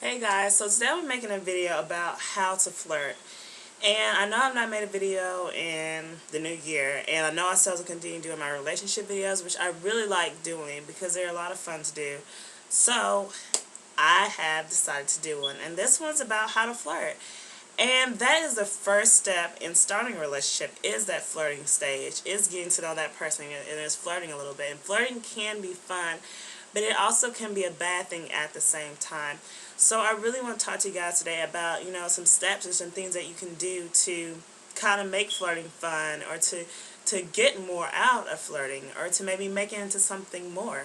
Hey guys, so today I'm making a video about how to flirt. And I know I've not made a video in the new year, and I know I still have to continue doing my relationship videos, which I really like doing because they're a lot of fun to do. So I have decided to do one, and this one's about how to flirt. And that is the first step in starting a relationship, is that flirting stage, is getting to know that person and is flirting a little bit. And flirting can be fun, but it also can be a bad thing at the same time. So I really want to talk to you guys today about, some steps and some things that you can do to kind of make flirting fun, or to get more out of flirting, or to maybe make it into something more.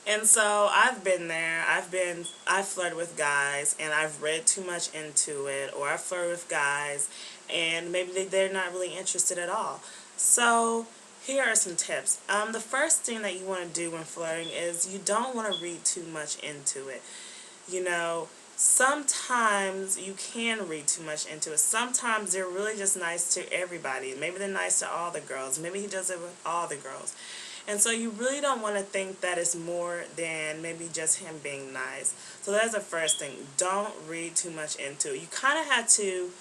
And so I've been there. I've flirted with guys and I've read too much into it, or I've flirted with guys and maybe they're not really interested at all. So here are some tips. The first thing that you want to do when flirting is you don't want to read too much into it. Sometimes you can read too much into it. Sometimes they're really just nice to everybody. Maybe they're nice to all the girls. Maybe he does it with all the girls. And so you really don't want to think that it's more than maybe just him being nice. So that's the first thing. Don't read too much into it. You kind of have to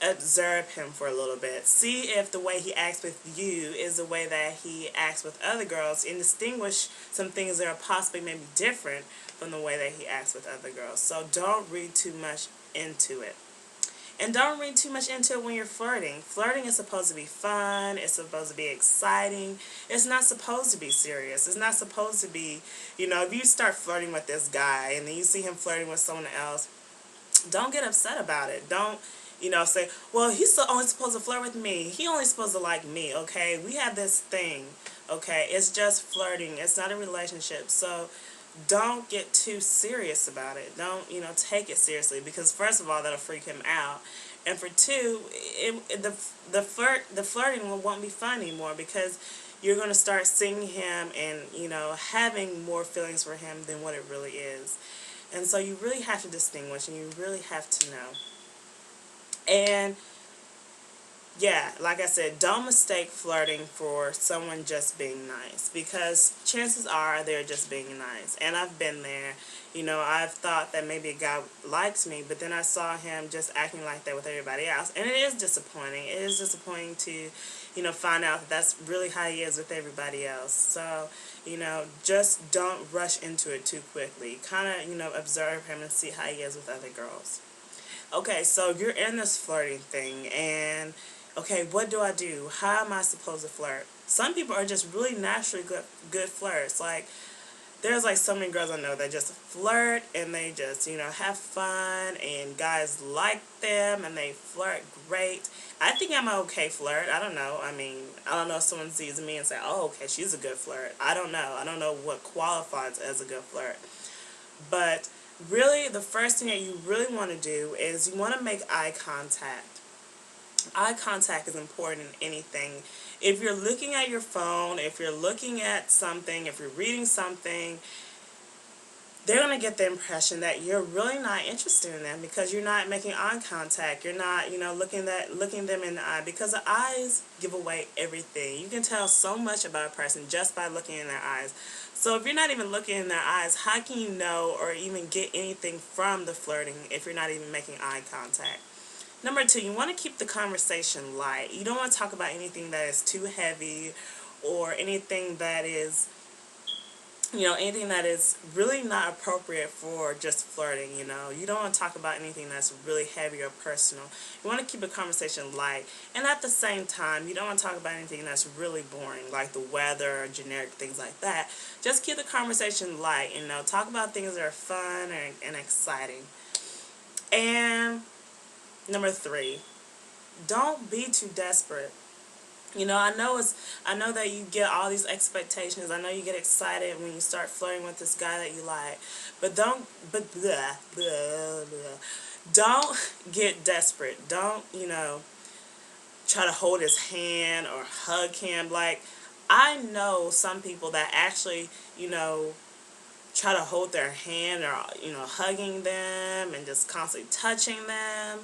observe him for a little bit. See if the way he acts with you is the way that he acts with other girls, and distinguish some things that are possibly maybe different from the way that he acts with other girls. So don't read too much into it. And don't read too much into it when you're flirting. Flirting is supposed to be fun. It's supposed to be exciting. It's not supposed to be serious. It's not supposed to be, if you start flirting with this guy and then you see him flirting with someone else, don't get upset about it. Don't, say, well, he's only supposed to flirt with me. He only supposed to like me, okay? We have this thing, okay? It's just flirting. It's not a relationship. So don't get too serious about it. Don't, take it seriously, because first of all, that'll freak him out. And for two, the flirting won't be fun anymore, because you're going to start seeing him and, having more feelings for him than what it really is. And so you really have to distinguish, and you really have to know. And yeah, like I said, don't mistake flirting for someone just being nice, because chances are they're just being nice. And I've been there. I've thought that maybe a guy likes me, but then I saw him just acting like that with everybody else. And it is disappointing. It is disappointing to, find out that that's really how he is with everybody else. So, just don't rush into it too quickly. Kind of, observe him and see how he is with other girls. Okay, so you're in this flirting thing, and okay, what do I do? How am I supposed to flirt? Some people are just really naturally good flirts. Like, there's like so many girls I know that just flirt and they just, have fun, and guys like them and they flirt great. I think I'm an okay flirt. I don't know. I mean, I don't know if someone sees me and say, oh, okay, she's a good flirt. I don't know. I don't know what qualifies as a good flirt. But really, the first thing that you really want to do is you want to make eye contact. Eye contact is important in anything. If you're looking at your phone, if you're looking at something, if you're reading something, they're going to get the impression that you're really not interested in them, because you're not making eye contact. You're not, looking them in the eye, because the eyes give away everything. You can tell so much about a person just by looking in their eyes. So if you're not even looking in their eyes, how can you know or even get anything from the flirting if you're not even making eye contact? Number two, you want to keep the conversation light. You don't want to talk about anything that is too heavy, or anything that is, anything that is really not appropriate for just flirting. You don't want to talk about anything that's really heavy or personal. You want to keep a conversation light, and at the same time, you don't want to talk about anything that's really boring, like the weather or generic things like that. Just keep the conversation light. Talk about things that are fun and exciting. And number three, don't be too desperate. I know that you get all these expectations. I know you get excited when you start flirting with this guy that you like. But blah, blah, blah. Don't get desperate. Don't, try to hold his hand or hug him. Like, I know some people that actually, try to hold their hand, or hugging them and just constantly touching them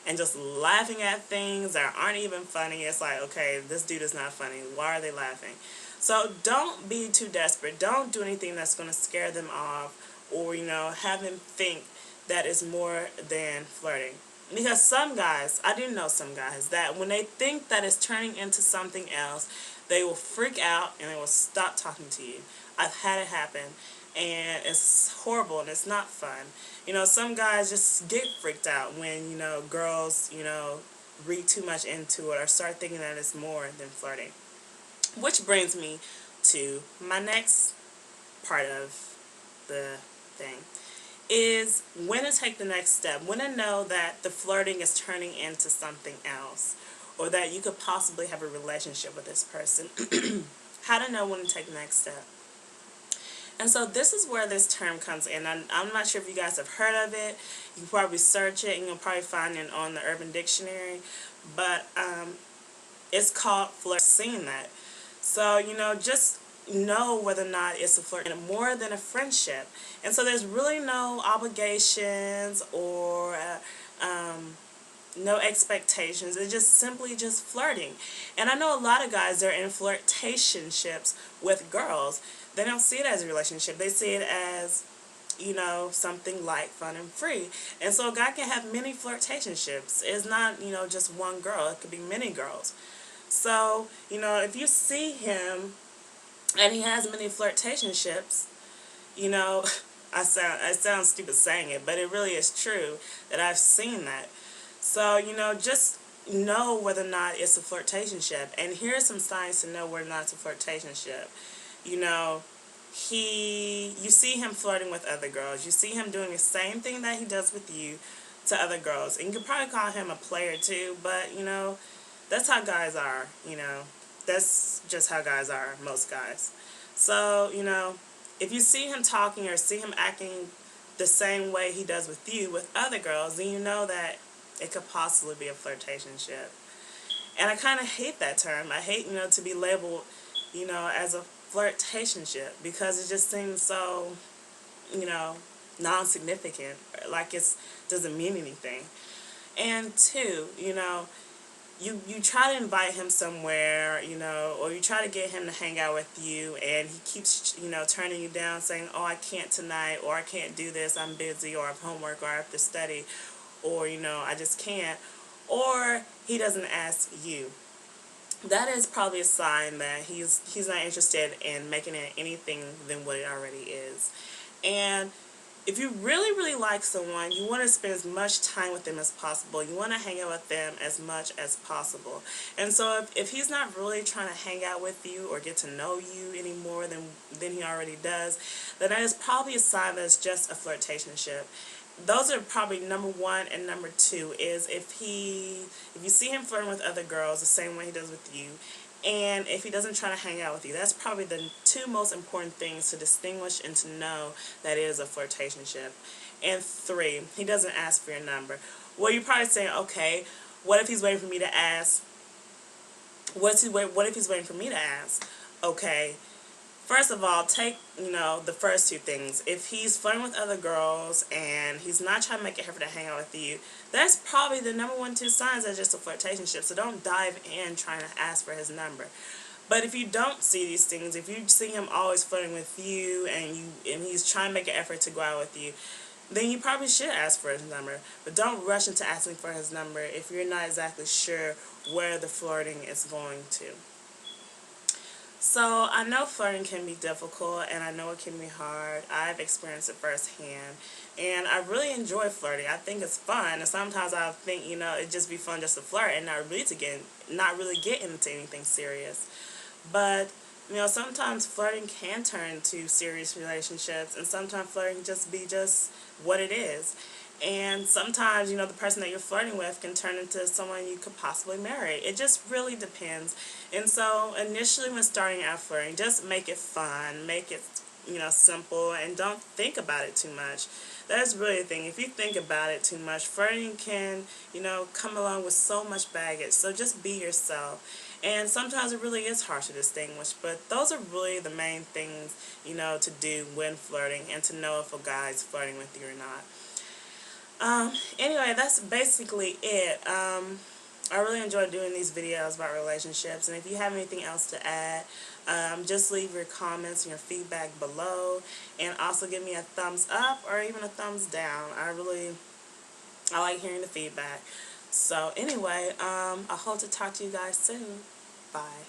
and just laughing at things that aren't even funny. It's like, okay, this dude is not funny. Why are they laughing? So don't be too desperate. Don't do anything that's going to scare them off, or, have him think that is more than flirting. Because some guys, I do know some guys, that when they think that it's turning into something else, they will freak out and they will stop talking to you. I've had it happen, and it's horrible and it's not fun. Some guys just get freaked out when, girls, read too much into it or start thinking that it's more than flirting. Which brings me to my next part of the thing, is when to take the next step, when to know that the flirting is turning into something else, or that you could possibly have a relationship with this person. How to know when to take the next step. And so this is where this term comes in. I'm not sure if you guys have heard of it. You can probably search it and you'll probably find it on the Urban Dictionary. But it's called flirt. Seeing that. So, just know whether or not it's a flirt and more than a friendship. And so there's really no obligations or no expectations. It's just simply just flirting. And I know a lot of guys that are in flirtationships with girls. They don't see it as a relationship. They see it as, something light, fun, and free. And so a guy can have many flirtationships. It's not, just one girl. It could be many girls. So, if you see him and he has many flirtationships, I sound stupid saying it, but it really is true that I've seen that. So, just know whether or not it's a flirtationship. And here are some signs to know whether or not it's a flirtationship. You see him flirting with other girls. You see him doing the same thing that he does with you to other girls. And you could probably call him a player too, but, that's how guys are, That's just how guys are, most guys. So, if you see him talking or see him acting the same way he does with you with other girls, then you know that it could possibly be a flirtationship. And I kind of hate that term. I hate, to be labeled, as a flirtationship, because it just seems so, non-significant, like it doesn't mean anything. And two, you try to invite him somewhere, or you try to get him to hang out with you, and he keeps, turning you down, saying, oh, I can't tonight, or I can't do this, I'm busy, or I have homework, or I have to study, or, I just can't, or he doesn't ask you. That is probably a sign that he's not interested in making it anything than what it already is. And if you really, really like someone, you want to spend as much time with them as possible. You want to hang out with them as much as possible. And so if he's not really trying to hang out with you or get to know you any more than he already does, then that is probably a sign that it's just a flirtationship. Those are probably number one, and number two is if you see him flirting with other girls the same way he does with you, and if he doesn't try to hang out with you. That's probably the two most important things to distinguish and to know that it is a flirtationship. And three, he doesn't ask for your number. Well, you're probably saying, okay, what if he's waiting for me to ask? What if he's waiting for me to ask? Okay, first of all, take, the first two things. If he's flirting with other girls and he's not trying to make an effort to hang out with you, that's probably the number one, two signs that's just a flirtationship. So don't dive in trying to ask for his number. But if you don't see these things, if you see him always flirting with you and he's trying to make an effort to go out with you, then you probably should ask for his number. But don't rush into asking for his number if you're not exactly sure where the flirting is going to. So I know flirting can be difficult, and I know it can be hard. I've experienced it firsthand, and I really enjoy flirting. I think it's fun, and sometimes I think, it'd just be fun just to flirt and not really get into anything serious. But, sometimes flirting can turn to serious relationships, and sometimes flirting just be just what it is. And sometimes, the person that you're flirting with can turn into someone you could possibly marry. It just really depends. And so initially when starting out flirting, just make it fun, make it, simple, and don't think about it too much. That's really the thing. If you think about it too much, flirting can, come along with so much baggage. So just be yourself. And sometimes it really is hard to distinguish, but those are really the main things, to do when flirting, and to know if a guy is flirting with you or not. Anyway, that's basically it. I really enjoy doing these videos about relationships, and if you have anything else to add, just leave your comments and your feedback below, and also give me a thumbs up or even a thumbs down. I like hearing the feedback. So anyway, I hope to talk to you guys soon. Bye.